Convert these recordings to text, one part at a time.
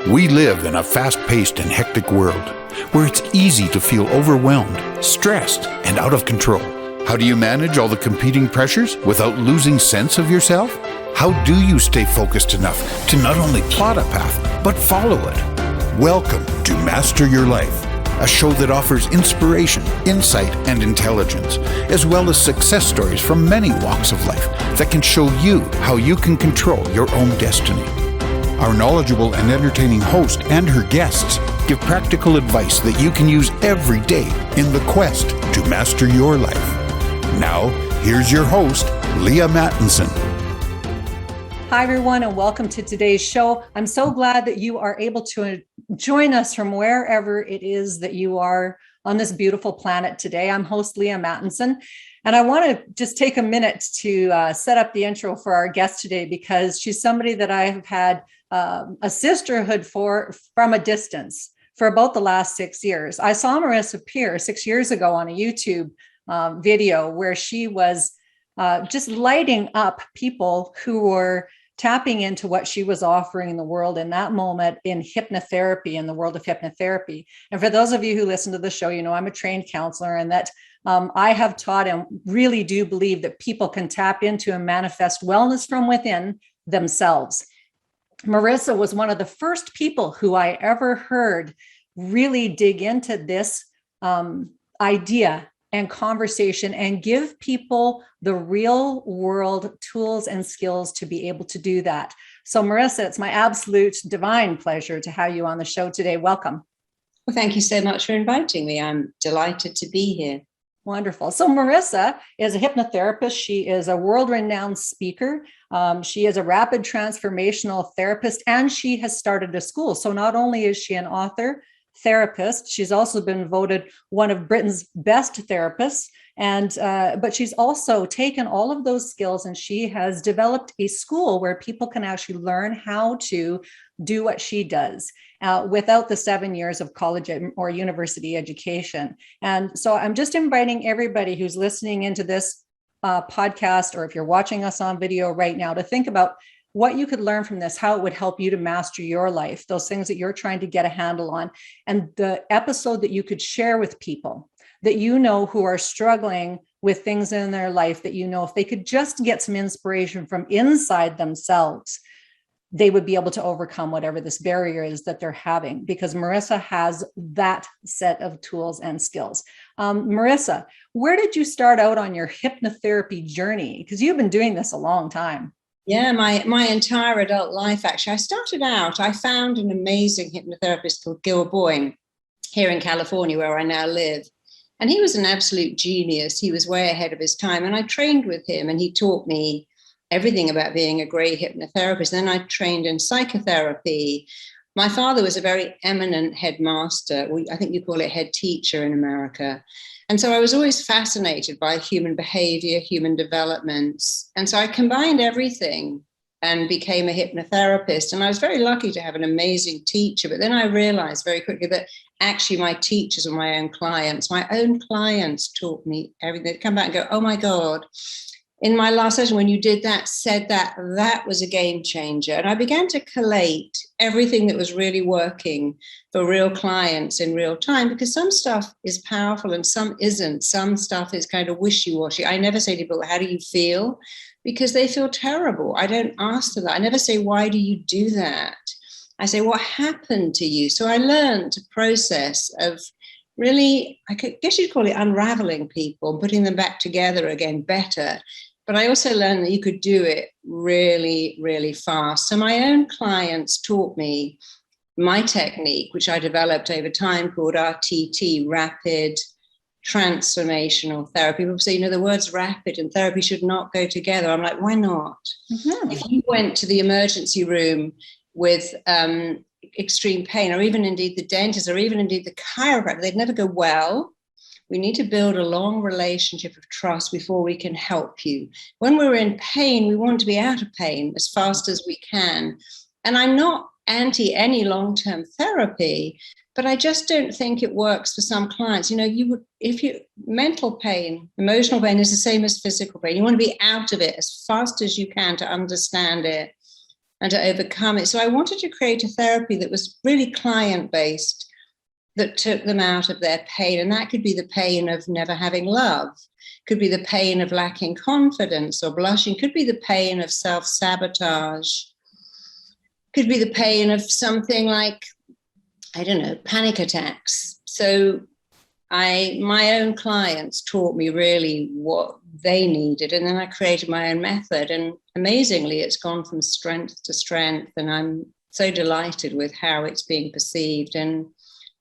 We live in a fast-paced and hectic world where it's easy to feel overwhelmed, stressed, and out of control. How do you manage all the competing pressures without losing sense of yourself? How do you stay focused enough to not only plot a path, but follow it? Welcome to Master Your Life, a show that offers inspiration, insight, and intelligence, as well as success stories from many walks of life that can show you how you can control your own destiny. Our knowledgeable and entertaining host and her guests give practical advice that you can use every day in the quest to master your life. Now, here's your host, Leaha Mattinson. Hi, everyone, and welcome to today's show. I'm so glad that you are able to join us from wherever it is that you are on this beautiful planet today. I'm host Leaha Mattinson, and I want to just take a minute to set up the intro for our guest today, because she's somebody that I have had a sisterhood from a distance for about the last 6 years. I saw Marissa Peer 6 years ago on a YouTube video where she was just lighting up people who were tapping into what she was offering in the world in that moment in hypnotherapy, in the world of hypnotherapy. And for those of you who listen to the show, you know I'm a trained counselor, and that I have taught and really do believe that people can tap into and manifest wellness from within themselves. Marissa was one of the first people who I ever heard really dig into this idea and conversation and give people the real world tools and skills to be able to do that. So Marissa, it's my absolute divine pleasure to have you on the show today. Welcome. Well, thank you so much for inviting me. I'm delighted to be here. Wonderful. So Marissa is a hypnotherapist. She is a world-renowned speaker. She is a rapid transformational therapist, and she has started a school. So not only is she an author, therapist, she's also been voted one of Britain's best therapists. And but she's also taken all of those skills and she has developed a school where people can actually learn how to do what she does without the 7 years of college or university education. And so I'm just inviting everybody who's listening into this podcast, or if you're watching us on video right now, to think about what you could learn from this, how it would help you to master your life, those things that you're trying to get a handle on, and the episode that you could share with people that you know who are struggling with things in their life, that you know if they could just get some inspiration from inside themselves, they would be able to overcome whatever this barrier is that they're having, because Marissa has that set of tools and skills. Marissa, where did you start out on your hypnotherapy journey? Because you've been doing this a long time. Yeah, my entire adult life, actually. I found an amazing hypnotherapist called 𝙑𝙤𝙤𝙪𝙩 here in California, where I now live. And he was an absolute genius. He was way ahead of his time. And I trained with him, and he taught me everything about being a great hypnotherapist. Then I trained in psychotherapy. My father was a very eminent headmaster. I think you call it head teacher in America. And so I was always fascinated by human behavior, human developments. And so I combined everything and became a hypnotherapist. And I was very lucky to have an amazing teacher. But then I realized very quickly that actually my teachers were my own clients. My own clients taught me everything. They'd come back and go, oh my God, in my last session, when you did that, said that, that was a game changer. And I began to collate everything that was really working for real clients in real time, because some stuff is powerful and some isn't. Some stuff is kind of wishy-washy. I never say to people, how do you feel? Because they feel terrible. I don't ask them that. I never say, why do you do that? I say, what happened to you? So I learned a process of really, I guess you'd call it unraveling people and putting them back together again better. But I also learned that you could do it really, really fast. So my own clients taught me my technique, which I developed over time, called RTT, Rapid Transformational Therapy. People say, the words rapid and therapy should not go together. I'm like, why not? Mm-hmm. If you went to the emergency room with extreme pain, or even indeed the dentist, or even indeed the chiropractor, they'd never go, well, we need to build a long relationship of trust before we can help you. When we're in pain, we want to be out of pain as fast as we can. And I'm not anti any long-term therapy, but I just don't think it works for some clients. Mental pain, emotional pain is the same as physical pain. You want to be out of it as fast as you can to understand it and to overcome it. So I wanted to create a therapy that was really client-based, that took them out of their pain. And that could be the pain of never having love, could be the pain of lacking confidence or blushing, could be the pain of self-sabotage, could be the pain of something like, I don't know, panic attacks. So my own clients taught me really what they needed. And then I created my own method. And amazingly, it's gone from strength to strength. And I'm so delighted with how it's being perceived. And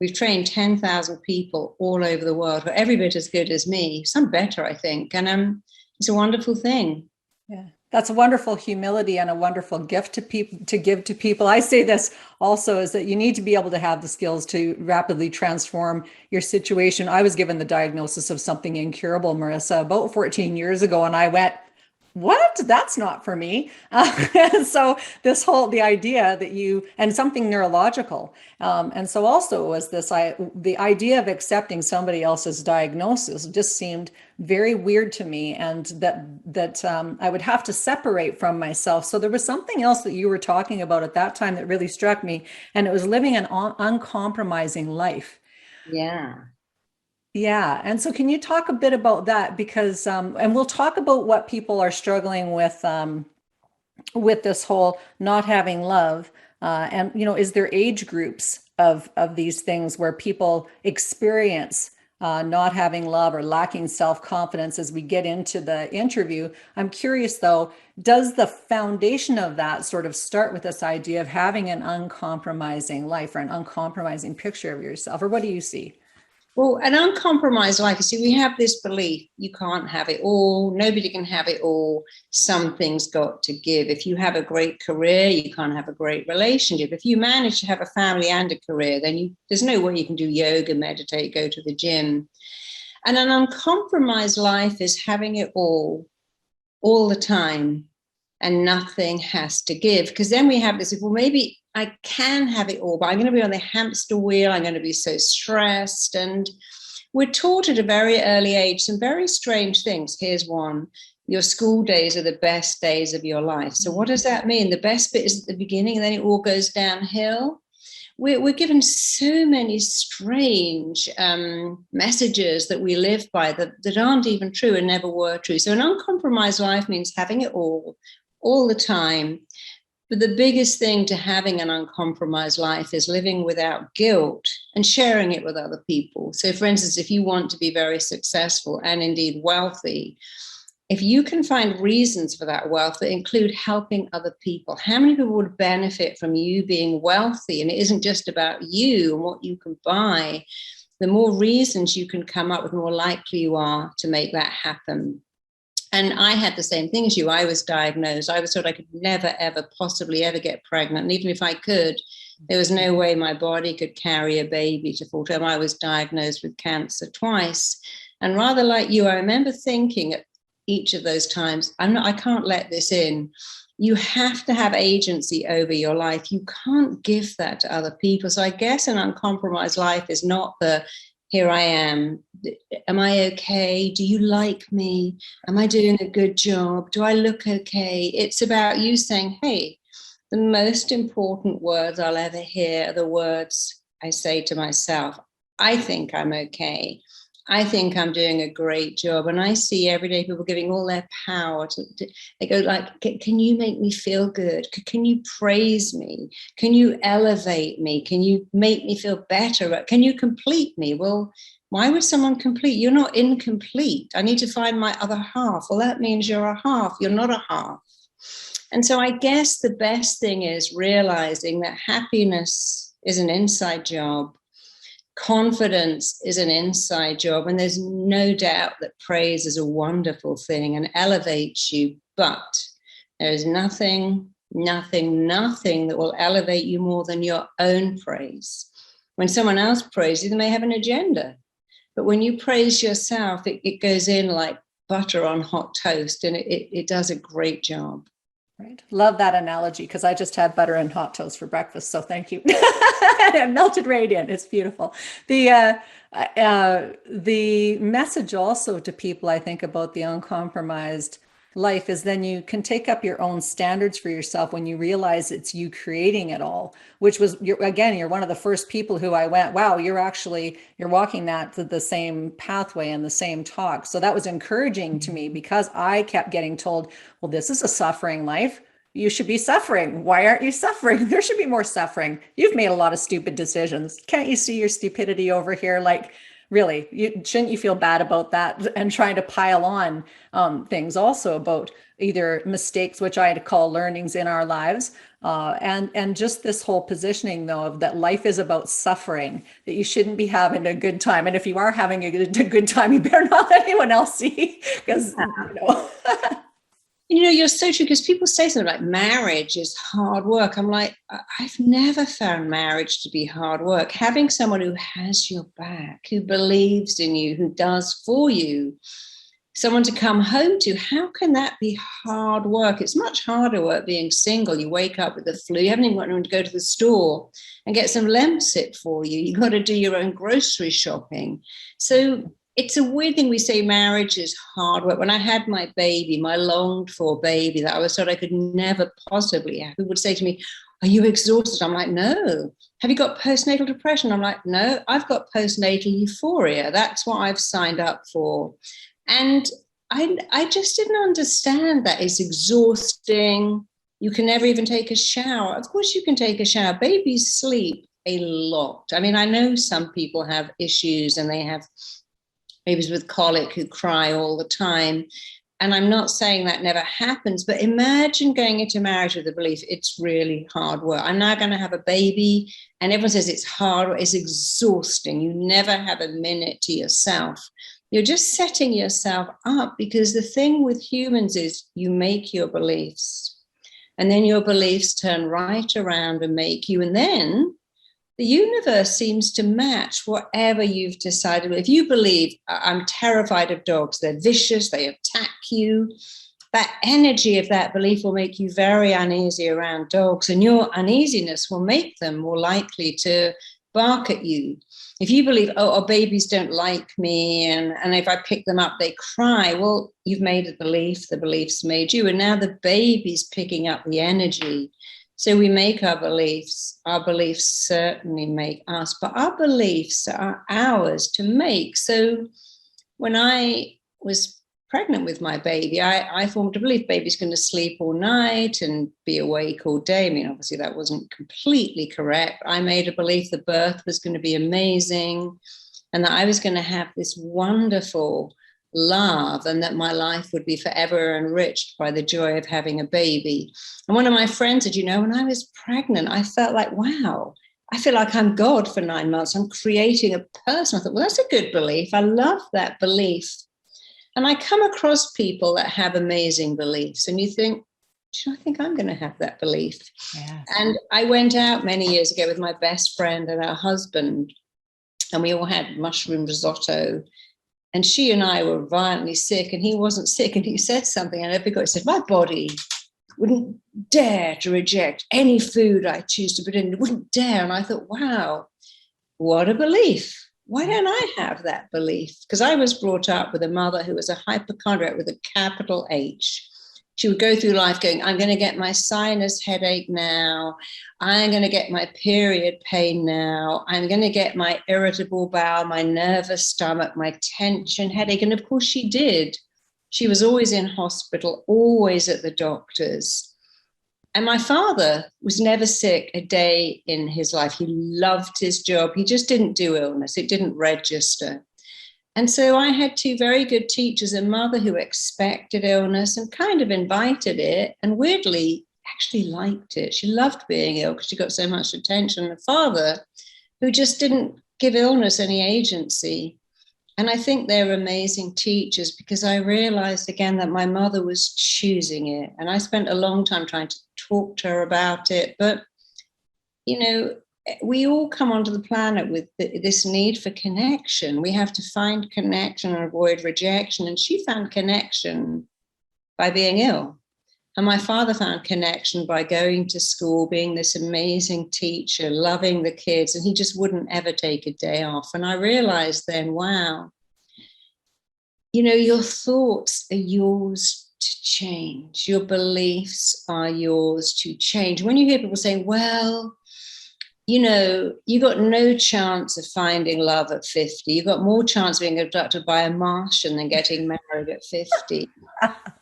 we've trained 10,000 people all over the world who are every bit as good as me, some better, I think. And it's a wonderful thing. Yeah, that's a wonderful humility and a wonderful gift to people, to give to people. I say this also, is that you need to be able to have the skills to rapidly transform your situation. I was given the diagnosis of something incurable, Marissa, about 14 years ago, and I went, what? That's not for me. So the idea that and something neurological. And so also was the idea of accepting somebody else's diagnosis just seemed very weird to me, and that I would have to separate from myself. So there was something else that you were talking about at that time that really struck me, and it was living an uncompromising life. Yeah. Yeah. And so can you talk a bit about that? Because, and we'll talk about what people are struggling with this whole not having love. And, is there age groups of these things where people experience not having love or lacking self-confidence as we get into the interview? I'm curious though, does the foundation of that sort of start with this idea of having an uncompromising life or an uncompromising picture of yourself? Or what do you see? Well, an uncompromised life, you see, we have this belief you can't have it all. Nobody can have it all. Something's got to give. If you have a great career, you can't have a great relationship. If you manage to have a family and a career, then there's no way you can do yoga, meditate, go to the gym. And an uncompromised life is having it all the time, and nothing has to give. Because then we have this, well, maybe I can have it all, but I'm going to be on the hamster wheel. I'm going to be so stressed. And we're taught at a very early age some very strange things. Here's one: your school days are the best days of your life. So what does that mean? The best bit is at the beginning, and then it all goes downhill. We're given so many strange messages that we live by that aren't even true and never were true. So an uncompromised life means having it all the time. But the biggest thing to having an uncompromised life is living without guilt and sharing it with other people. So for instance, if you want to be very successful and indeed wealthy, if you can find reasons for that wealth that include helping other people, how many people would benefit from you being wealthy? And it isn't just about you and what you can buy. The more reasons you can come up with, the more likely you are to make that happen. And I had the same thing as you. I was diagnosed. I was told I could never, ever, possibly ever get pregnant. And even if I could, there was no way my body could carry a baby to full term. I was diagnosed with cancer twice. And rather like you, I remember thinking at each of those times, I can't let this in. You have to have agency over your life. You can't give that to other people. So I guess an uncompromised life is not the, here I am. Am I okay? Do you like me? Am I doing a good job? Do I look okay? It's about you saying, hey, the most important words I'll ever hear are the words I say to myself. I think I'm okay. I think I'm doing a great job. And I see everyday people giving all their power to they go like, can you make me feel good? Can you praise me? Can you elevate me? Can you make me feel better? Can you complete me? Well, why would someone complete? You're not incomplete. I need to find my other half. Well, that means you're a half. You're not a half. And so I guess the best thing is realizing that happiness is an inside job. Confidence is an inside job, and there's no doubt that praise is a wonderful thing and elevates you, but there is nothing that will elevate you more than your own praise. When someone else praises you, they may have an agenda, but when you praise yourself, it goes in like butter on hot toast, and it does a great job. Right. Love that analogy, because I just had butter and hot toast for breakfast. So thank you. It melted right in. It's beautiful. The message also to people, I think, about the uncompromised life is then you can take up your own standards for yourself when you realize it's you creating it all, which was, you're one of the first people who I went, wow, you're walking the same pathway and the same talk. So that was encouraging to me, because I kept getting told, well, this is a suffering life. You should be suffering. Why aren't you suffering? There should be more suffering. You've made a lot of stupid decisions. Can't you see your stupidity over here? Like, really, shouldn't you feel bad about that? And trying to pile on things also about either mistakes, which I call learnings in our lives, and just this whole positioning, though, of that life is about suffering, that you shouldn't be having a good time. And if you are having a good time, you better not let anyone else see, because, You're so true, because people say something like marriage is hard work. I'm like, I've never found marriage to be hard work. Having someone who has your back, who believes in you, who does for you, someone to come home to, how can that be hard work? It's much harder work being single. You wake up with the flu, you haven't even got anyone to go to the store and get some Lemsip for you. You've got to do your own grocery shopping. So it's a weird thing, we say marriage is hard work. When I had my baby, my longed for baby that I was told I could never possibly have, people would say to me, are you exhausted? I'm like, no. Have you got postnatal depression? I'm like, no, I've got postnatal euphoria. That's what I've signed up for. And I just didn't understand that. It's exhausting. You can never even take a shower. Of course you can take a shower. Babies sleep a lot. I mean, I know some people have issues and they have babies with colic who cry all the time. And I'm not saying that never happens, but imagine going into marriage with the belief it's really hard work. I'm now going to have a baby, and everyone says it's hard, it's exhausting. You never have a minute to yourself. You're just setting yourself up, because the thing with humans is you make your beliefs, and then your beliefs turn right around and make you, and then the universe seems to match whatever you've decided. If you believe, I'm terrified of dogs, they're vicious, they attack you, that energy of that belief will make you very uneasy around dogs, and your uneasiness will make them more likely to bark at you. If you believe, oh, babies don't like me, and if I pick them up, they cry, well, you've made a belief, the belief's made you, and now the baby's picking up the energy. So we make our beliefs certainly make us, but our beliefs are ours to make. So when I was pregnant with my baby, I formed a belief baby's going to sleep all night and be awake all day. I mean, obviously that wasn't completely correct. I made a belief the birth was going to be amazing and that I was going to have this wonderful love and that my life would be forever enriched by the joy of having a baby. And one of my friends said, when I was pregnant, I felt like, wow, I feel like I'm God for 9 months. I'm creating a person. I thought, well, that's a good belief. I love that belief. And I come across people that have amazing beliefs and you think, I think I'm going to have that belief. Yes. And I went out many years ago with my best friend and her husband, and we all had mushroom risotto. And she and I were violently sick, and he wasn't sick. And he said something, and everybody said, my body wouldn't dare to reject any food I choose to put in. It wouldn't dare. And I thought, wow, what a belief. Why don't I have that belief? Because I was brought up with a mother who was a hypochondriac with a capital H. She would go through life going, I'm going to get my sinus headache now. I'm going to get my period pain now. I'm going to get my irritable bowel, my nervous stomach, my tension headache. And of course she did. She was always in hospital, always at the doctor's. And my father was never sick a day in his life. He loved his job. He just didn't do illness. It didn't register. And so I had two very good teachers, a mother who expected illness and kind of invited it, and weirdly actually liked it. She loved being ill because she got so much attention. And a father who just didn't give illness any agency. And I think they're amazing teachers because I realized again that my mother was choosing it. And I spent a long time trying to talk to her about it. But, we all come onto the planet with this need for connection. We have to find connection and avoid rejection. And she found connection by being ill. And my father found connection by going to school, being this amazing teacher, loving the kids. And he just wouldn't ever take a day off. And I realized then, wow, your thoughts are yours to change. Your beliefs are yours to change. When you hear people saying, well, you know, you got no chance of finding love at 50. You got more chance of being abducted by a Martian than getting married at 50.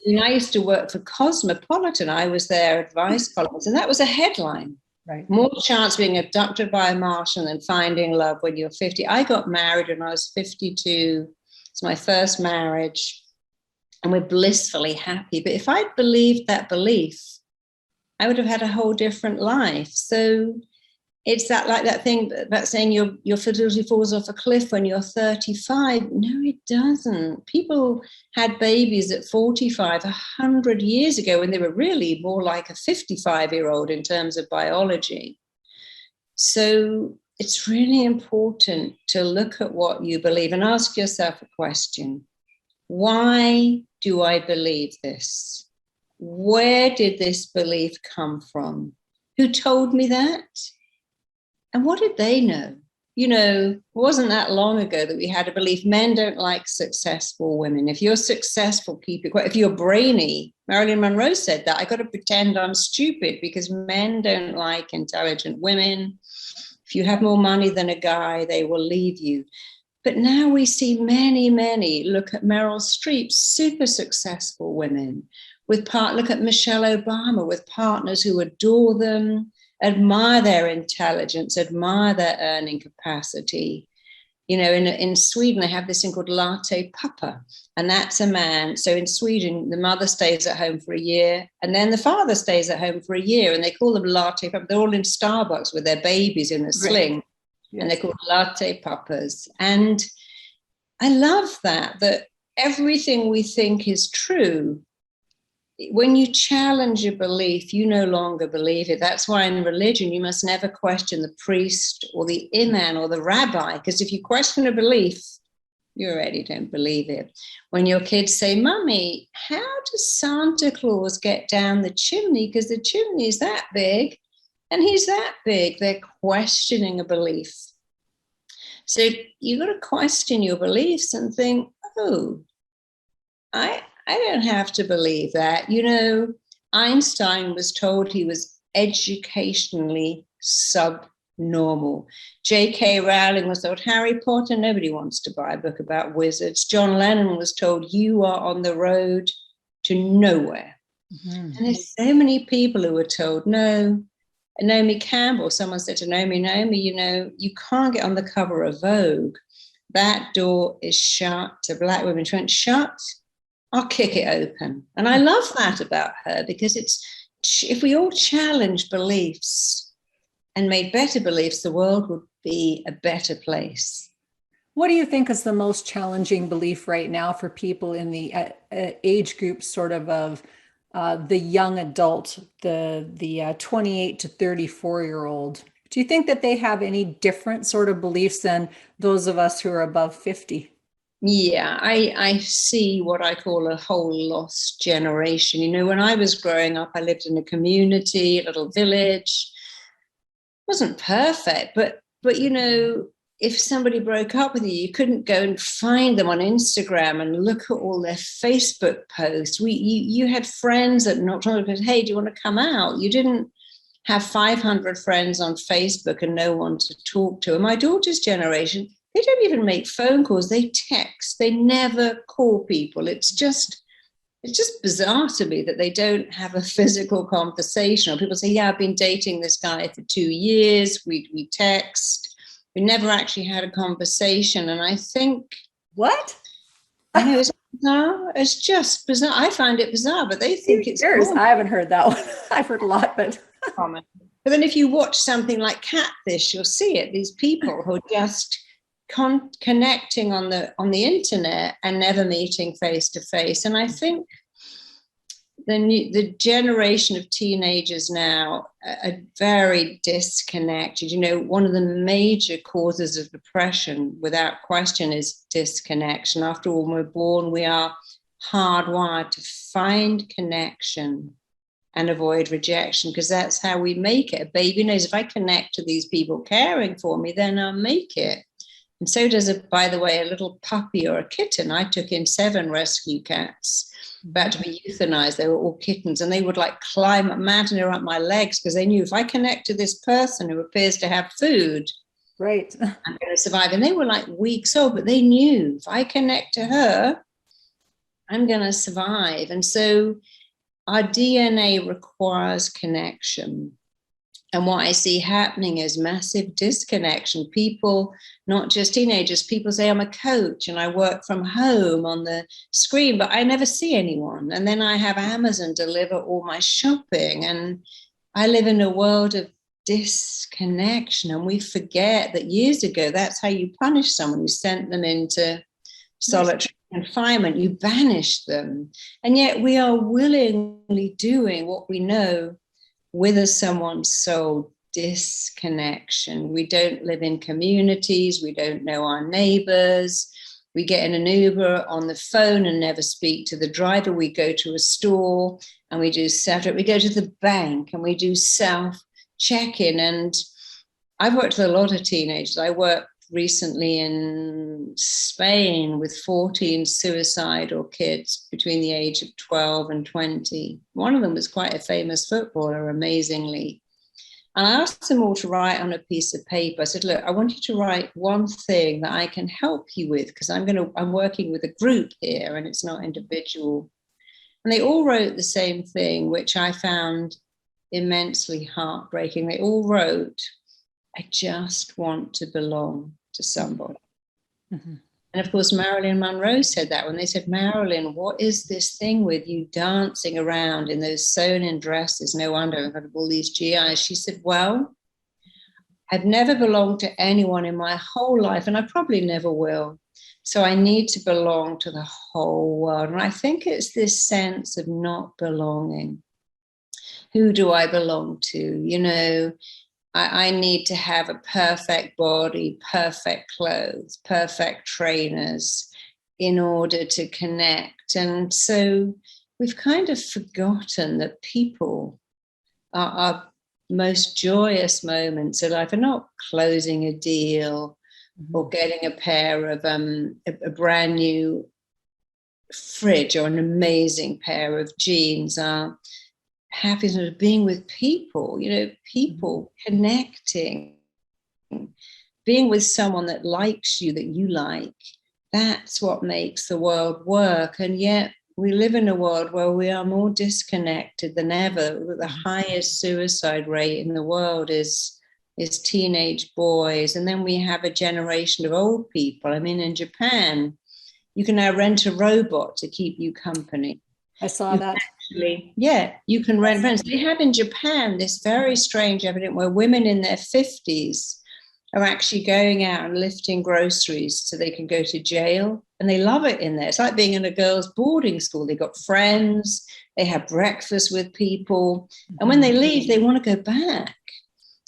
And I used to work for Cosmopolitan. I was their advice columnist, and that was a headline. Right. More chance of being abducted by a Martian than finding love when you're 50. I got married when I was 52. It's my first marriage, and we're blissfully happy. But if I'd believed that belief, I would have had a whole different life. So it's that, like that thing about saying your fertility falls off a cliff when you're 35. No, it doesn't. People had babies at 45, 100 years ago, when they were really more like a 55-year-old in terms of biology. So it's really important to look at what you believe and ask yourself a question. Why do I believe this? Where did this belief come from? Who told me that? And what did they know? You know, it wasn't that long ago that we had a belief men don't like successful women. If you're successful, keep it quiet. If you're brainy, Marilyn Monroe said that, I got to pretend I'm stupid because men don't like intelligent women. If you have more money than a guy, they will leave you. But now we see many, look at Meryl Streep, super successful women. Look at Michelle Obama with partners who adore them, admire their intelligence, admire their earning capacity. You know, in Sweden, they have this thing called latte papa, and that's a man. So in Sweden, the mother stays at home for a year, and then the father stays at home for a year, and they call them latte papa. They're all in Starbucks with their babies in a sling, right. Yes. And they're called latte papas. And I love that everything we think is true, when you challenge your belief, you no longer believe it. That's why in religion, you must never question the priest or the imam or the rabbi, because if you question a belief, you already don't believe it. When your kids say, Mummy, how does Santa Claus get down the chimney? Because the chimney is that big and he's that big. They're questioning a belief. So you've got to question your beliefs and think, oh, I don't have to believe that. You know, Einstein was told he was educationally subnormal. J.K. Rowling was told, Harry Potter, nobody wants to buy a book about wizards. John Lennon was told, you are on the road to nowhere. Mm-hmm. And there's so many people who were told, no. And Naomi Campbell, someone said to Naomi, you know, you can't get on the cover of Vogue. That door is shut to Black women. She went, shut? I'll kick it open. And I love that about her, because if we all challenged beliefs and made better beliefs, the world would be a better place. What do you think is the most challenging belief right now for people in the age group sort of the young adult, the 28 to 34-year-old? Do you think that they have any different sort of beliefs than those of us who are above 50? Yeah, I see what I call a whole lost generation. You know, when I was growing up, I lived in a community, a little village. It wasn't perfect, but you know, if somebody broke up with you, you couldn't go and find them on Instagram and look at all their Facebook posts. You had friends that knocked on and said, hey, do you want to come out? You didn't have 500 friends on Facebook and no one to talk to. And my daughter's generation, they don't even make phone calls. They text. They never call people. It's just bizarre to me that they don't have a physical conversation. Or people say, yeah, I've been dating this guy for 2 years. We text. We never actually had a conversation. And I think... What? I know, it's bizarre. It's just bizarre. I find it bizarre, but they think it's cool. I haven't heard that one. I've heard a lot, but... But then if you watch something like Catfish, you'll see it. These people who are just... connecting on the internet and never meeting face to face. And I think the generation of teenagers now are very disconnected. You know, one of the major causes of depression, without question, is disconnection. After all, when we're born, we are hardwired to find connection and avoid rejection, because that's how we make it. A baby knows, if I connect to these people caring for me, then I'll make it. And so does, by the way, a little puppy or a kitten. I took in 7 rescue cats about to be euthanized. They were all kittens, and they would like climb, imagine they're up my legs, because they knew if I connect to this person who appears to have food, right, I'm going to survive. And they were like weeks old, but they knew if I connect to her, I'm going to survive. And so our DNA requires connection. And what I see happening is massive disconnection. People, not just teenagers, people say, I'm a coach and I work from home on the screen, but I never see anyone. And then I have Amazon deliver all my shopping. And I live in a world of disconnection. And we forget that years ago, that's how you punish someone. You sent them into solitary confinement, you banish them. And yet we are willingly doing what we know withers someone's soul, disconnection. We don't live in communities. We don't know our neighbors. We get in an Uber on the phone and never speak to the driver. We go to a store and we do we go to the bank and we do self-check-in. And I've worked with a lot of teenagers. I worked recently in Spain with 14 suicidal kids between the age of 12 and 20. One of them was quite a famous footballer, amazingly. And I asked them all to write on a piece of paper. I said, look, I want you to write one thing that I can help you with, because I'm working with a group here and it's not individual. And they all wrote the same thing, which I found immensely heartbreaking. They all wrote, I just want to belong to somebody. Mm-hmm. And of course, Marilyn Monroe said that when they said, Marilyn, what is this thing with you dancing around in those sewn-in dresses? No wonder I've got all these GIs. She said, well, I've never belonged to anyone in my whole life, and I probably never will. So I need to belong to the whole world. And I think it's this sense of not belonging. Who do I belong to? You know, I need to have a perfect body, perfect clothes, perfect trainers in order to connect. And so we've kind of forgotten that people are our most joyous moments in life are not closing a deal or getting a pair of a brand new fridge or an amazing pair of jeans. Happiness of being with people, you know, people connecting, being with someone that likes you, that you like. That's what makes the world work. And yet we live in a world where we are more disconnected than ever. The highest suicide rate in the world is teenage boys. And then we have a generation of old people. I mean, in Japan, you can now rent a robot to keep you company. I saw that. Actually, yeah, you can rent friends. They have in Japan this very strange evidence where women in their 50s are actually going out and lifting groceries so they can go to jail. And they love it in there. It's like being in a girls' boarding school. They got friends, they have breakfast with people. And when they leave, they want to go back.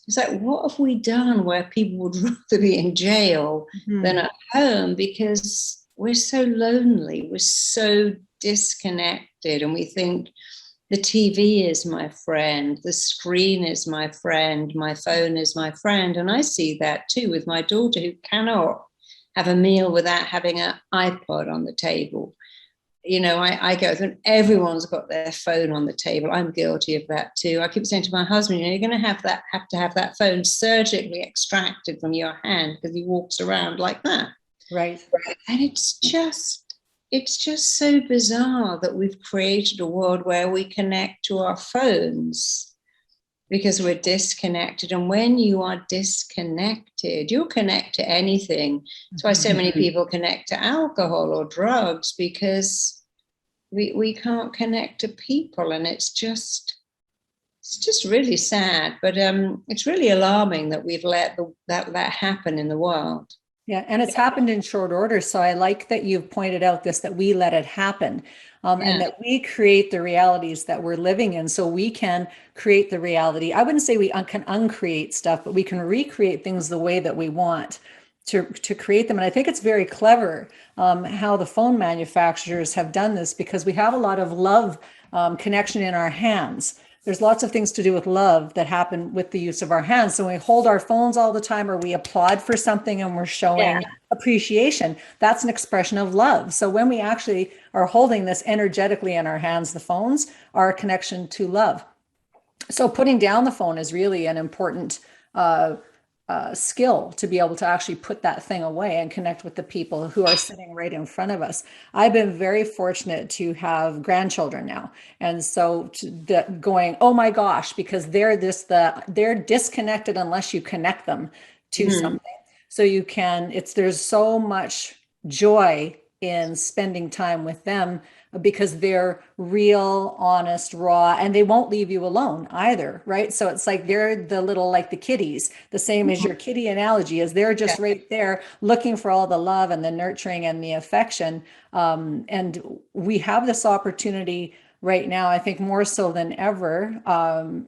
It's like, what have we done where people would rather be in jail than at home? Because we're so lonely, we're so disconnected, and we think the TV is my friend, the screen is my friend, my phone is my friend. And I see that too with my daughter, who cannot have a meal without having an iPod on the table. You know, I go and everyone's got their phone on the table. I'm guilty of that too. I keep saying to my husband, you know, you're going to have to have that phone surgically extracted from your hand because he walks around like that. Right. And it's just so bizarre that we've created a world where we connect to our phones because we're disconnected. And when you are disconnected, you'll connect to anything. That's why so many people connect to alcohol or drugs, because we can't connect to people. And it's just really sad. But it's really alarming that we've let that happen in the world. Yeah, and it's happened in short order. So I like that you've pointed out this, that we let it happen, and that we create the realities that we're living in. So we can create the reality. I wouldn't say we can uncreate stuff, but we can recreate things the way that we want to create them. And I think it's very clever how the phone manufacturers have done this, because we have a lot of love connection in our hands. there's lots of things to do with love that happen with the use of our hands. So when we hold our phones all the time, or we applaud for something and we're showing appreciation, that's an expression of love. So when we actually are holding this energetically in our hands, the phones are a connection to love. So putting down the phone is really an important skill, to be able to actually put that thing away and connect with the people who are sitting right in front of us. I've been very fortunate to have grandchildren now. And so going, oh my gosh, because they're disconnected unless you connect them to something. So there's so much joy in spending time with them, because they're real, honest, raw, and they won't leave you alone either, right? So it's like they're the little, like the kitties, the same as your kitty analogy, is they're just right there looking for all the love and the nurturing and the affection. And we have this opportunity right now, I think more so than ever,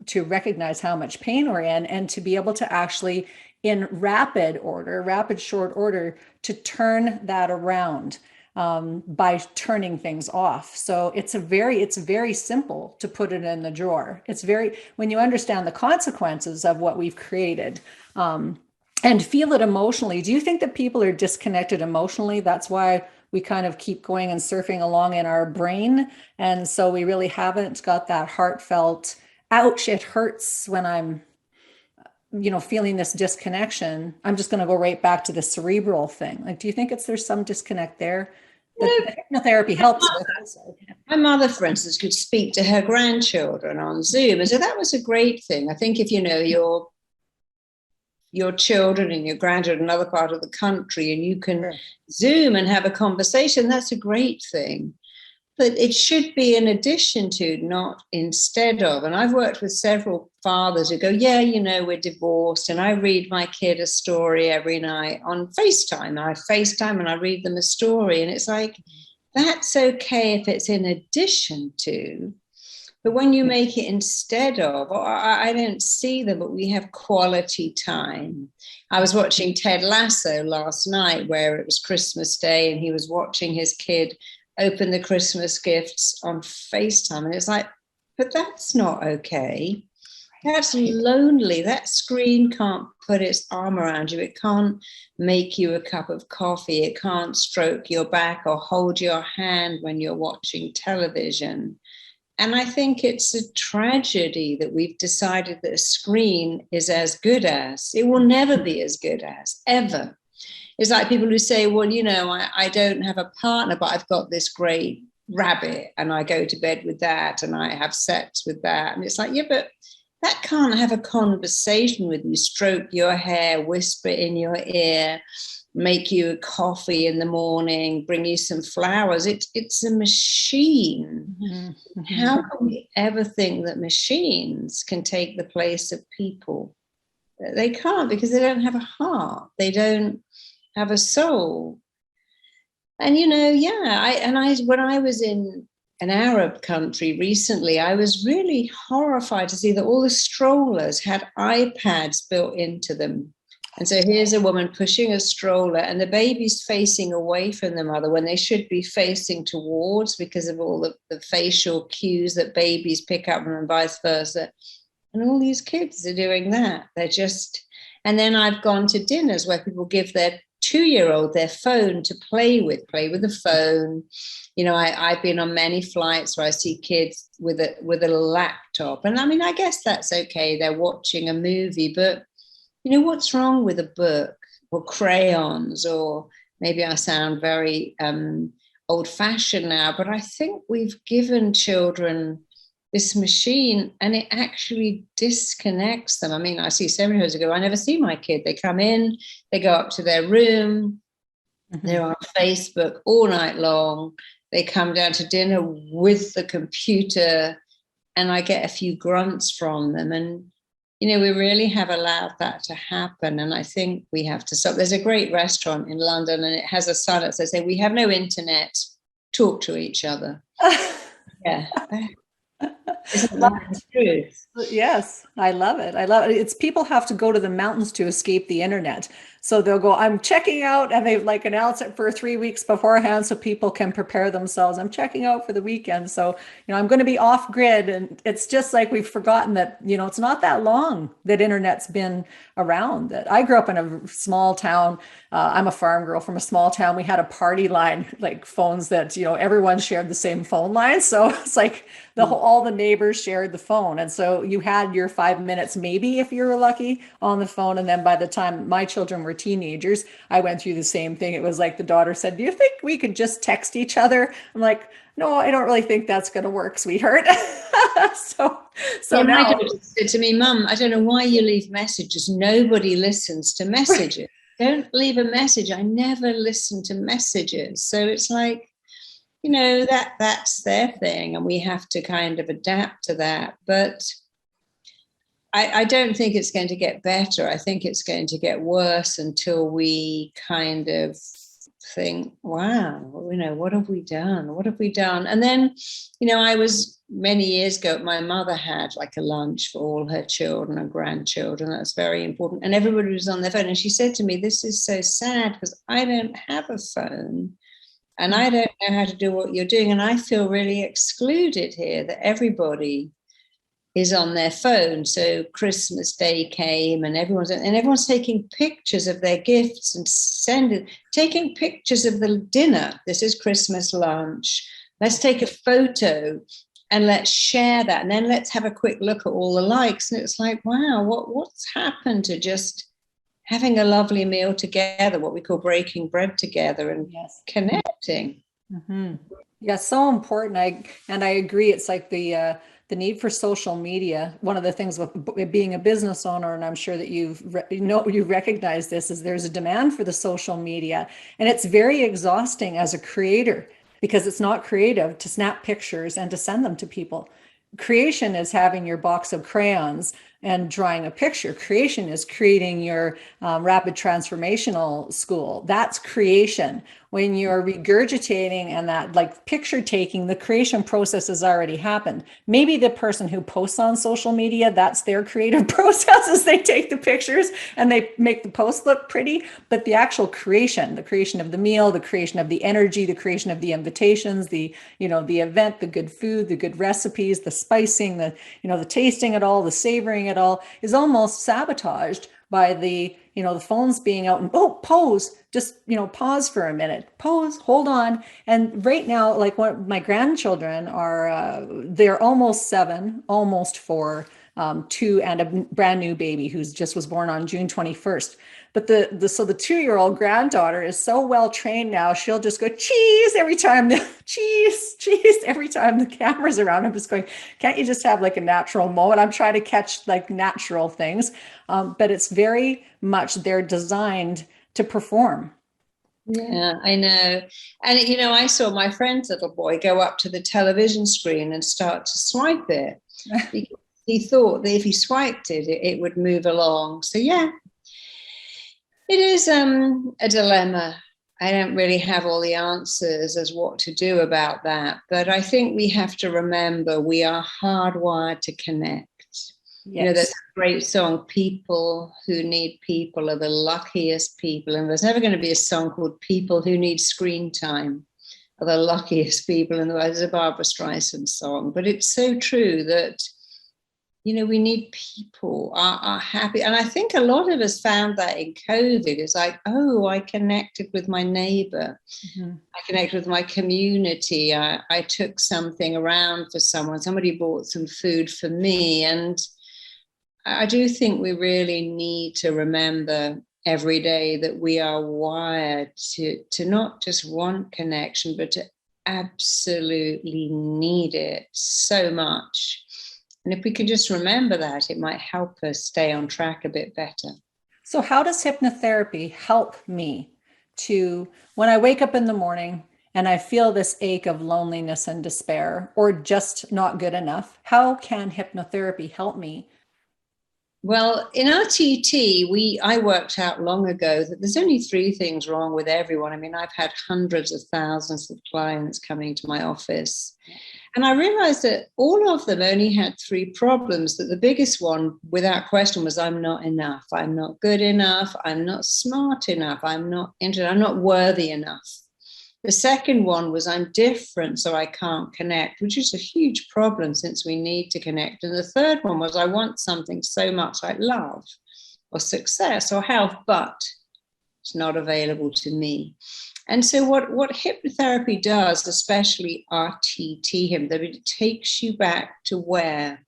to recognize how much pain we're in, and to be able to actually, in rapid short order, to turn that around by turning things off. So it's very simple to put it in the drawer. When you understand the consequences of what we've created, and feel it emotionally. Do you think that people are disconnected emotionally? That's why we kind of keep going and surfing along in our brain. And so we really haven't got that heartfelt, ouch, it hurts when I'm feeling this disconnection. I'm just going to go right back to the cerebral thing. Like, do you think there's some disconnect there that the hypnotherapy helps with also? My mother, for instance, could speak to her grandchildren on Zoom. And so that was a great thing. I think if you know your children and your grandchildren in another part of the country, and you can Zoom and have a conversation, that's a great thing. But it should be in addition to, not instead of. And I've worked with several fathers who go, we're divorced, and I read my kid a story every night on FaceTime. I FaceTime and I read them a story. And it's like, that's okay if it's in addition to. But when you make it instead of, or I don't see them, but we have quality time. I was watching Ted Lasso last night, where it was Christmas Day, and he was watching his kid open the Christmas gifts on FaceTime. And it's like, but that's not okay. That's lonely. That screen can't put its arm around you. It can't make you a cup of coffee. It can't stroke your back or hold your hand when you're watching television. And I think it's a tragedy that we've decided that a screen is as good as. It will never be as good as, ever. It's like people who say, well, I don't have a partner, but I've got this great rabbit, and I go to bed with that, and I have sex with that. And it's like, yeah, but that can't have a conversation with you, stroke your hair, whisper in your ear, make you a coffee in the morning, bring you some flowers. It's a machine. Mm-hmm. How can we ever think that machines can take the place of people? They can't, because they don't have a heart. They don't have a soul. And when I was in an Arab country recently, I was really horrified to see that all the strollers had iPads built into them. And so here's a woman pushing a stroller, and the baby's facing away from the mother when they should be facing towards, because of all the facial cues that babies pick up, and vice versa. And all these kids are doing that. And then I've gone to dinners where people give their 2-year-old their phone to play with the phone. I've been on many flights where I see kids with a laptop. And I mean, I guess that's okay. They're watching a movie, but what's wrong with a book or crayons? Or maybe I sound very old-fashioned now, but I think we've given children this machine, and it actually disconnects them. I mean, I see several years ago, I never see my kid. They come in, they go up to their room, they're on Facebook all night long. They come down to dinner with the computer, and I get a few grunts from them. And, we really have allowed that to happen. And I think we have to stop. There's a great restaurant in London, and it has a sign that says, we have no internet, talk to each other. Yeah. Isn't that the truth? Yes, I love it. I love it. It's people have to go to the mountains to escape the internet. So they'll go, I'm checking out, and they like announce it for 3 weeks beforehand so people can prepare themselves. I'm checking out for the weekend. So, I'm going to be off grid. And it's just like we've forgotten that, it's not that long that internet's been around. That I grew up in a small town. I'm a farm girl from a small town. We had a party line, like phones that, everyone shared the same phone line. So it's like all the neighbors shared the phone. And so you had your 5 minutes, maybe if you were lucky, on the phone. And then by the time my children were teenagers, I went through the same thing. It was like the daughter said, do you think we could just text each other? I'm like, no, I don't really think that's going to work, sweetheart. so My now daughter said to me, Mum, I don't know why you leave messages. Nobody listens to messages. Don't leave a message. I never listen to messages. So it's like, that's their thing, and we have to kind of adapt to that. But I don't think it's going to get better. I think it's going to get worse until we kind of think, wow, what have we done? What have we done? And then, I was many years ago, my mother had like a lunch for all her children and grandchildren. That's very important. And everybody was on their phone. And she said to me, this is so sad because I don't have a phone. And I don't know how to do what you're doing. And I feel really excluded here, that everybody is on their phone. So Christmas Day came and everyone's taking pictures of their gifts and taking pictures of the dinner. This is Christmas lunch. Let's take a photo and let's share that. And then let's have a quick look at all the likes. And it's like, wow, what's happened to just having a lovely meal together, what we call breaking bread together and connecting. Mm-hmm. Yeah, so important. I agree. It's like the need for social media. One of the things with being a business owner, and I'm sure that you recognize this, is there's a demand for the social media, and it's very exhausting as a creator because it's not creative to snap pictures and to send them to people. Creation is having your box of crayons and drawing a picture. Creation is creating your rapid transformational school. That's creation. When you're regurgitating and that like picture taking, the creation process has already happened. Maybe the person who posts on social media, that's their creative process, is they take the pictures and they make the post look pretty. But the actual creation, the creation of the meal, the creation of the energy, the creation of the invitations, the event, the good food, the good recipes, the spicing, the tasting it all, the savoring it all, is almost sabotaged by the phones being out and pose, just pause for a minute, pose, hold on. And right now, like my grandchildren are they're almost 7, almost 4, 2, and a brand new baby who's just was born on June 21st. But the 2-year-old granddaughter is so well trained now, she'll just go cheese every time cheese every time the camera's around. I'm just going, can't you just have like a natural moment? I'm trying to catch like natural things, but it's very much they're designed to perform. Yeah, I know. And I saw my friend's little boy go up to the television screen and start to swipe it because he thought that if he swiped it, it would move along. So yeah. It is a dilemma. I don't really have all the answers as what to do about that. But I think we have to remember we are hardwired to connect. Yes. There's a great song, People Who Need People Are the Luckiest People. And there's never going to be a song called People Who Need Screen Time Are the Luckiest People in the world. It's a Barbara Streisand song. But it's so true that we need people are happy. And I think a lot of us found that in COVID. It's like, oh, I connected with my neighbor. Mm-hmm. I connected with my community. I took something around for someone. Somebody bought some food for me. And I do think we really need to remember every day that we are wired to not just want connection, but to absolutely need it so much. And if we could just remember that, it might help us stay on track a bit better. So how does hypnotherapy help me to, when I wake up in the morning and I feel this ache of loneliness and despair, or just not good enough, how can hypnotherapy help me? Well, in our TT, I worked out long ago that there's only 3 things wrong with everyone. I mean, I've had hundreds of thousands of clients coming to my office. And I realized that all of them only had three problems, that the biggest one, without question, was I'm not enough. I'm not good enough. I'm not smart enough. I'm not worthy enough. The second one was I'm different, so I can't connect, which is a huge problem since we need to connect. And the third one was I want something so much like love or success or health, but it's not available to me. And so what hypnotherapy does, especially RTT, that it takes you back to where.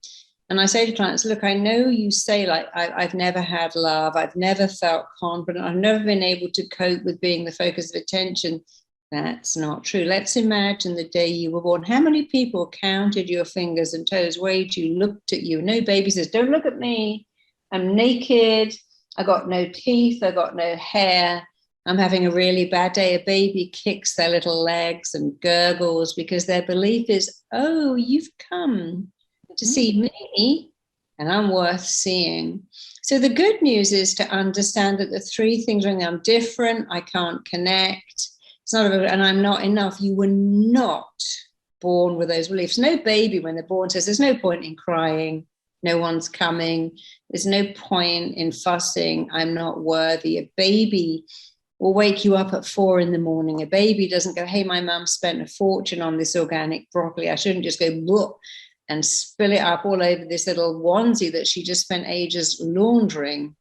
And I say to clients, look, I know you say like, I've never had love. I've never felt confident. I've never been able to cope with being the focus of attention. That's not true. Let's imagine the day you were born. How many people counted your fingers and toes, weighed you, looked at you? No baby says, don't look at me. I'm naked. I got no teeth. I got no hair. I'm having a really bad day. A baby kicks their little legs and gurgles because their belief is, oh, you've come to see me and I'm worth seeing. So the good news is to understand that the three things are I'm different, I can't connect, it's not about, and I'm not enough. You were not born with those beliefs. No baby when they're born says there's no point in crying. No one's coming. There's no point in fussing. I'm not worthy. A baby will wake you up at 4 a.m. A baby doesn't go, hey, my mum spent a fortune on this organic broccoli. I shouldn't just go, look, and spill it up all over this little onesie that she just spent ages laundering.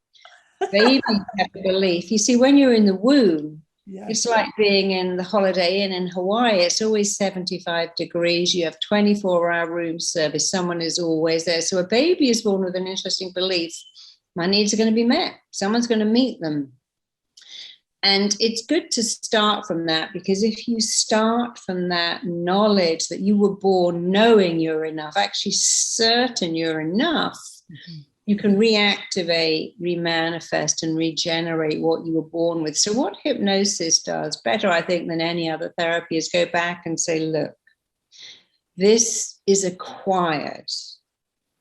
Babies have a belief. You see, when you're in the womb, it's like being in the Holiday Inn in Hawaii. It's always 75 degrees. You have 24-hour room service. Someone is always there. So a baby is born with an interesting belief. My needs are going to be met. Someone's going to meet them. And it's good to start from that, because if you start from that knowledge that you were born knowing you're enough, actually certain you're enough, you can reactivate, remanifest, and regenerate what you were born with. So what hypnosis does, better, I think, than any other therapy, is go back and say, look, this is acquired.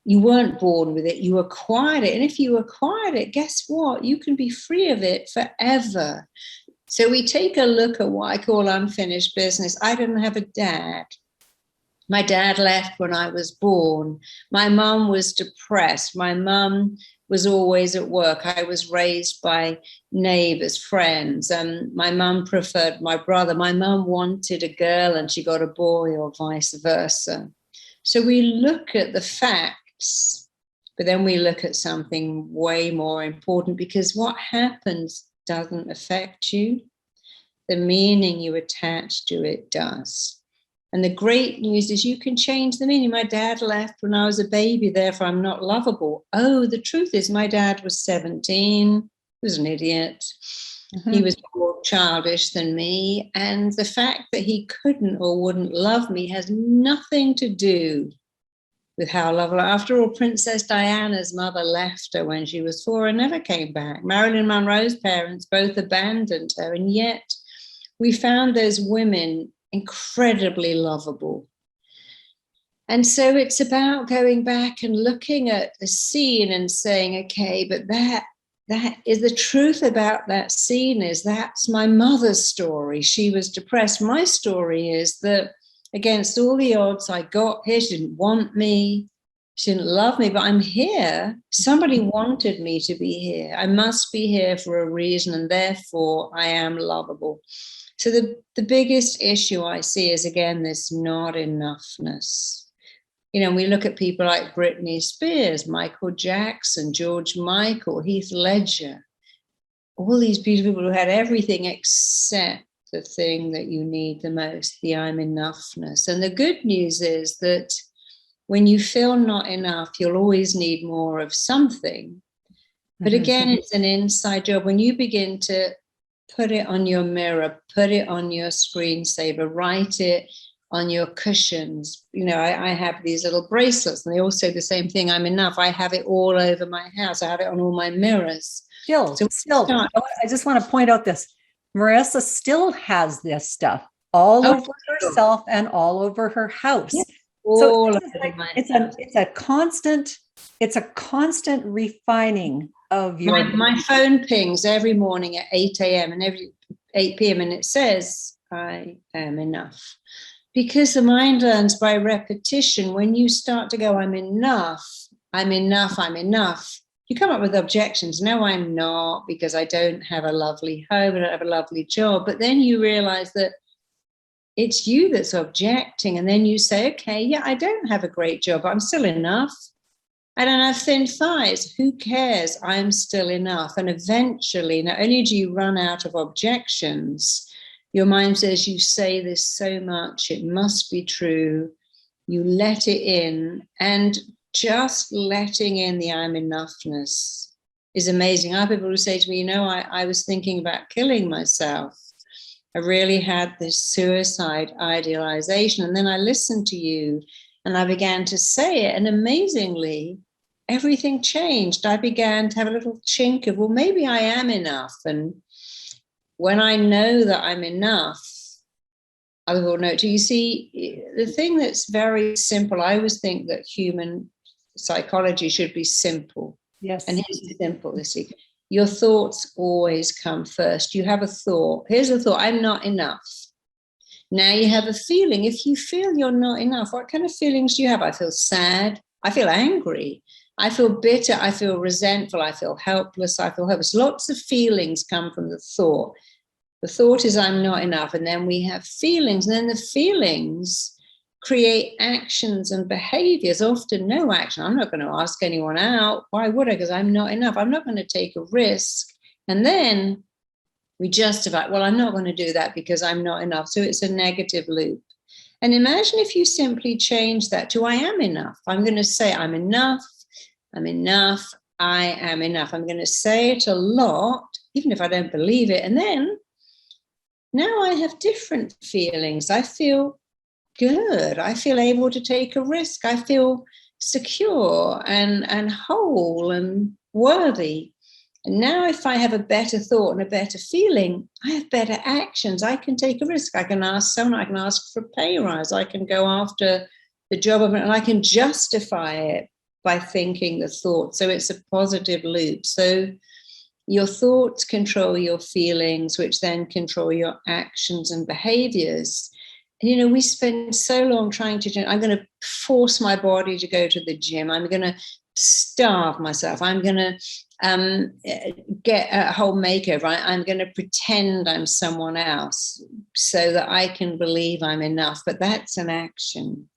You weren't born with it, you acquired it. And if you acquired it, guess what? You can be free of it forever. So we take a look at what I call unfinished business. I didn't have a dad. My dad left when I was born. My mum was depressed. My mum was always at work. I was raised by neighbors, friends. My mum preferred my brother. My mum wanted a girl and she got a boy, or vice versa. So we look at the facts, but then we look at something way more important, because what happens doesn't affect you. The meaning you attach to it does. And the great news is you can change the meaning. My dad left when I was a baby, therefore I'm not lovable. Oh, the truth is my dad was 17. He was an idiot. He was more childish than me. And the fact that he couldn't or wouldn't love me has nothing to do with how lovely. After all, Princess Diana's mother left her when she was 4 and never came back. Marilyn Monroe's parents both abandoned her. And yet we found those women incredibly lovable. And so it's about going back and looking at the scene and saying, okay, but that is the truth about that scene, is that's my mother's story. She was depressed. My story is that against all the odds, I got here. She didn't want me. She didn't love me, but I'm here. Somebody wanted me to be here. I must be here for a reason, and therefore I am lovable. So the biggest issue I see is, again, this not enoughness. You know, we look at people like Britney Spears, Michael Jackson, George Michael, Heath Ledger, all these beautiful people who had everything except the thing that you need the most, the I'm enoughness. And the good news is that when you feel not enough, you'll always need more of something. But again, it's an inside job. When you begin to put it on your mirror, put it on your screensaver, write it on your cushions. You know, I have these little bracelets and they all say the same thing, I'm enough. I have it all over my house. I have it on all my mirrors. Still, I just want to point out this. Marissa still has this stuff all over herself and all over her house. Yeah, so it's a constant refining of your. My phone pings every morning at 8 a.m. and every 8 p.m. and it says, I am enough. Because the mind learns by repetition. When you start to go, I'm enough, I'm enough, I'm enough, you come up with objections. No, I'm not, because I don't have a lovely home, I don't have a lovely job. But then you realize that it's you that's objecting. And then you say, okay, yeah, I don't have a great job, but I'm still enough. I don't have thin thighs. Who cares? I'm still enough. And eventually, not only do you run out of objections, your mind says, you say this so much, it must be true. You let it in, and just letting in the I'm enoughness is amazing. I have people who say to me, you know, I was thinking about killing myself. I really had this suicide idealization. And then I listened to you and I began to say it. And amazingly, everything changed. I began to have a little chink of, well, maybe I am enough. And when I know that I'm enough, other people know too. You see, the thing that's very simple, I always think that human psychology should be simple. Yes. And here's the simple, Lissy. Your thoughts always come first. You have a thought. Here's a thought, I'm not enough. Now you have a feeling. If you feel you're not enough, what kind of feelings do you have? I feel sad. I feel angry. I feel bitter. I feel resentful. I feel helpless. I feel hopeless. Lots of feelings come from the thought. The thought is I'm not enough. And then we have feelings. And then the feelings create actions and behaviors, often no action. I'm not going to ask anyone out. Why would I? Because I'm not enough. I'm not going to take a risk. And then we justify, well, I'm not going to do that because I'm not enough. So it's a negative loop. And imagine if you simply change that to I am enough. I'm going to say I'm enough. I'm enough. I am enough. I'm going to say it a lot, even if I don't believe it. And then now I have different feelings. I feel good. I feel able to take a risk. I feel secure and whole and worthy. And now if I have a better thought and a better feeling, I have better actions. I can take a risk. I can ask someone, I can ask for a pay rise. I can go after the job and I can justify it by thinking the thought. So it's a positive loop. So your thoughts control your feelings, which then control your actions and behaviors. And, you know, we spend so long trying to, I'm going to force my body to go to the gym. I'm going to starve myself. I'm going to get a whole makeover. I'm going to pretend I'm someone else so that I can believe I'm enough. But that's an action.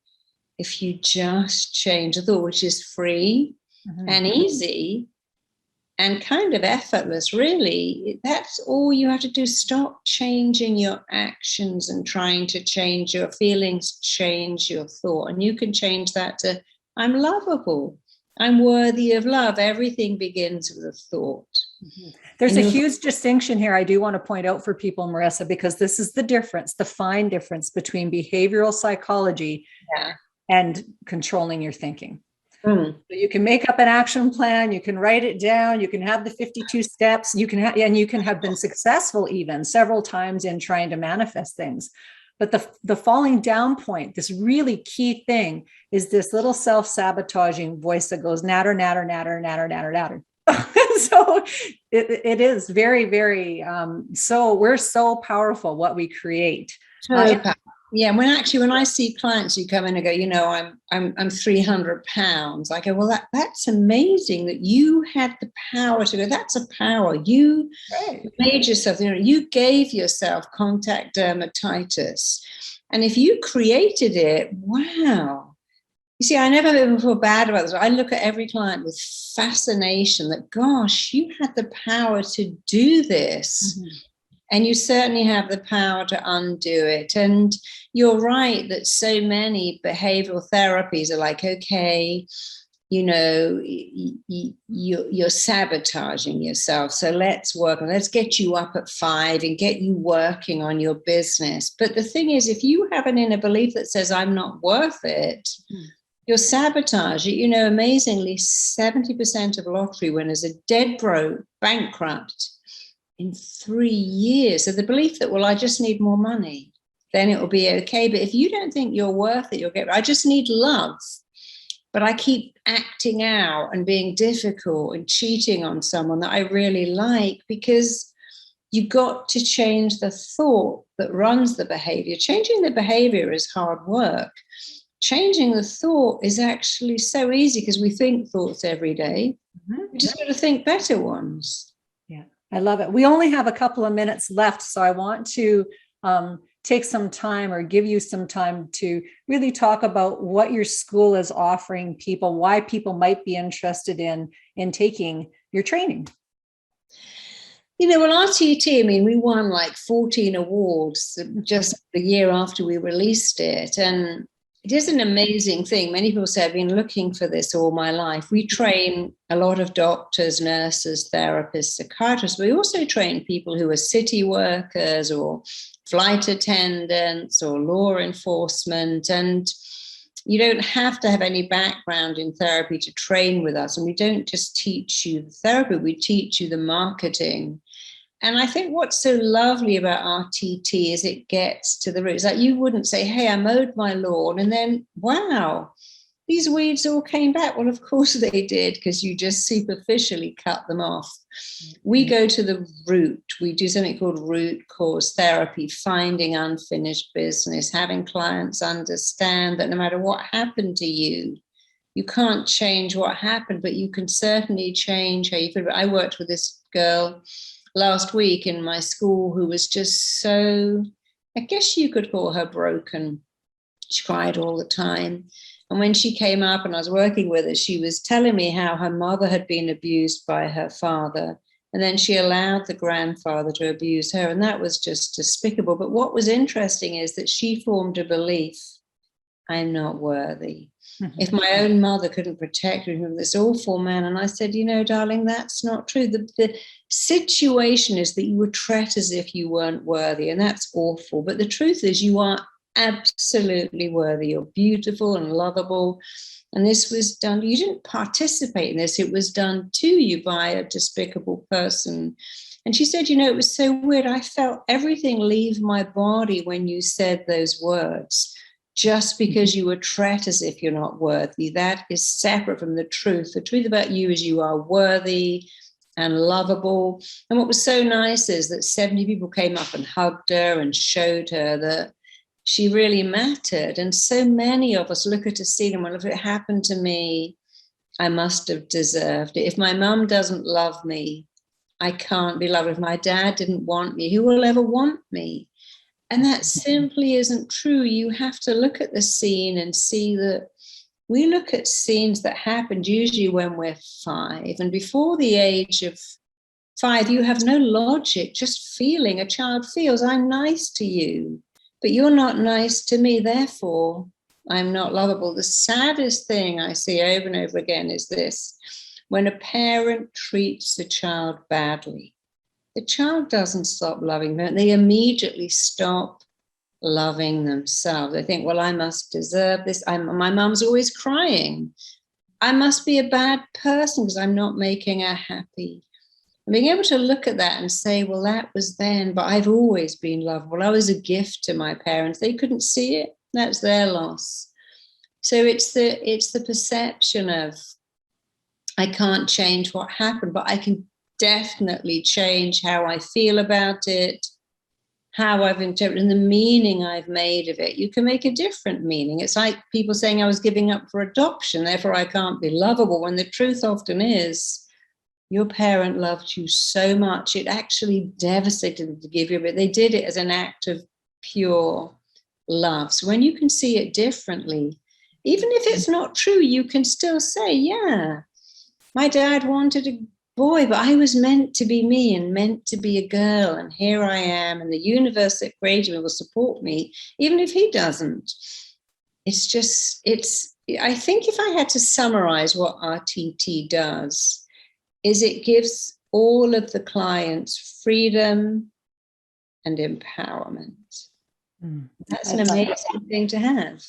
If you just change the thought, which is free and easy and kind of effortless, really, that's all you have to do. Stop changing your actions and trying to change your feelings, change your thought. And you can change that to, I'm lovable. I'm worthy of love. Everything begins with a thought. There's a huge distinction here I do want to point out for people, Marissa, because this is the difference, the fine difference between behavioral psychology and controlling your thinking. So you can make up an action plan, you can write it down, you can have the 52 steps, you can and you can have been successful even several times in trying to manifest things. But the falling down point, this really key thing, is this little self-sabotaging voice that goes natter, natter, natter, natter, natter, natter. So it is very, very, so we're so powerful what we create. Yeah, when I see clients who come in and go, you know, I'm 300 pounds, I go, well, that's amazing that you had the power to go. That's a power. You made yourself, you know, you gave yourself contact dermatitis. And if you created it, wow. You see, I never ever feel bad about this. I look at every client with fascination that, gosh, you had the power to do this. And you certainly have the power to undo it. And you're right that so many behavioral therapies are like, okay, you know, you're sabotaging yourself. So let's get you up at 5 and get you working on your business. But the thing is, if you have an inner belief that says, I'm not worth it, you're sabotaging. You know, amazingly, 70% of lottery winners are dead broke, bankrupt in 3 years. So the belief that, well, I just need more money, then it will be okay. But if you don't think you're worth it, you'll get, I just need love, but I keep acting out and being difficult and cheating on someone that I really like, because you got to change the thought that runs the behavior. Changing the behavior is hard work. Changing the thought is actually so easy because we think thoughts every day. We just got to think better ones. Yeah, I love it. We only have a couple of minutes left, so I want to take some time or give you some time to really talk about what your school is offering people, why people might be interested in taking your training. You know, well, RTT, I mean, we won like 14 awards just the year after we released it. And it is an amazing thing. Many people say, I've been looking for this all my life. We train a lot of doctors, nurses, therapists, psychiatrists. We also train people who are city workers or flight attendants or law enforcement. And you don't have to have any background in therapy to train with us. And we don't just teach you the therapy, we teach you the marketing. And I think what's so lovely about RTT is it gets to the roots. Like you wouldn't say, hey, I mowed my lawn and then, wow, these weeds all came back. Well, of course they did, because you just superficially cut them off. We go to the root. We do something called root cause therapy, finding unfinished business, having clients understand that no matter what happened to you, you can't change what happened, but you can certainly change how you feel. I worked with this girl last week in my school who was just so, I guess you could call her broken. She cried all the time. And when she came up and I was working with her, she was telling me how her mother had been abused by her father. And then she allowed the grandfather to abuse her. And that was just despicable. But what was interesting is that she formed a belief, I'm not worthy. If my own mother couldn't protect me from this awful man. And I said, you know, darling, that's not true. The situation is that you were treated as if you weren't worthy. And that's awful. But the truth is you are absolutely worthy. You're beautiful and lovable. And this was done. You didn't participate in this. It was done to you by a despicable person. And she said, you know, it was so weird. I felt everything leave my body when you said those words. Just because you were treated as if you're not worthy, that is separate from the truth. The truth about you is you are worthy and lovable. And what was so nice is that 70 people came up and hugged her and showed her that she really mattered. And so many of us look at a scene and, well, if it happened to me, I must have deserved it. If my mum doesn't love me, I can't be loved. If my dad didn't want me, who will ever want me? And that simply isn't true. You have to look at the scene and see that we look at scenes that happened usually when we're 5. And before the age of 5, you have no logic, just feeling. A child feels, I'm nice to you, but you're not nice to me. Therefore, I'm not lovable. The saddest thing I see over and over again is this. When a parent treats a child badly, the child doesn't stop loving them. They immediately stop loving themselves. They think, well, I must deserve this. My mum's always crying. I must be a bad person because I'm not making her happy. And being able to look at that and say, well, that was then, but I've always been lovable. I was a gift to my parents. They couldn't see it. That's their loss. So it's the perception of, I can't change what happened, but I can definitely change how I feel about it, how I've interpreted, and the meaning I've made of it. You can make a different meaning. It's like people saying I was giving up for adoption, therefore I can't be lovable, when the truth often is your parent loved you so much, it actually devastated them to give you, but they did it as an act of pure love. So when you can see it differently, even if it's not true, you can still say, yeah, my dad wanted a boy, but I was meant to be me and meant to be a girl. And here I am. And the universe that created me will support me, even if he doesn't. I think if I had to summarize what RTT does, is it gives all of the clients freedom and empowerment. That's an amazing thing to have.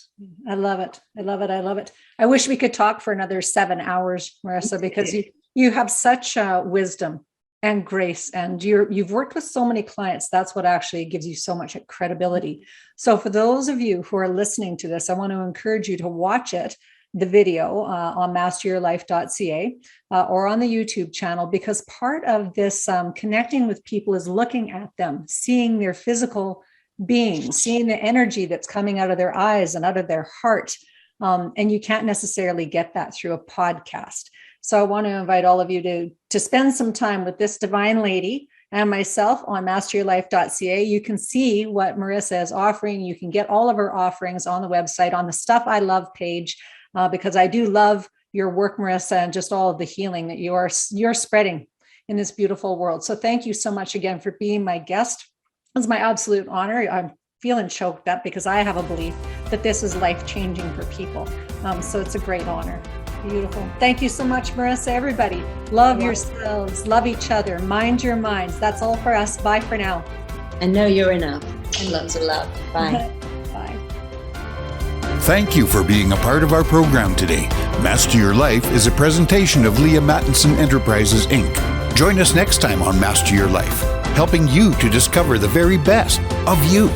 I love it. I love it. I love it. I wish we could talk for another 7 hours, Marissa, because you have such wisdom and grace, and you've worked with so many clients. That's what actually gives you so much credibility. So for those of you who are listening to this, I want to encourage you to watch it. the video on masteryourlife.ca or on the YouTube channel, because part of this connecting with people is looking at them, seeing their physical being, seeing the energy that's coming out of their eyes and out of their heart. And you can't necessarily get that through a podcast. So I want to invite all of you to spend some time with this divine lady and myself on masteryourlife.ca. You can see what Marissa is offering. You can get all of her offerings on the website, on the Stuff I Love page, because I do love your work, Marissa, and just all of the healing that you're spreading in this beautiful world. So thank you so much again for being my guest. It's my absolute honor. I'm feeling choked up because I have a belief that this is life-changing for people. So it's a great honor. Beautiful. Thank you so much, Marissa. Everybody, love yourselves, love each other, mind your minds. That's all for us. Bye for now. And know you're enough. And lots of love. Bye. Bye. Thank you for being a part of our program today. Master Your Life is a presentation of Leaha Mattinson Enterprises, Inc. Join us next time on Master Your Life, helping you to discover the very best of you.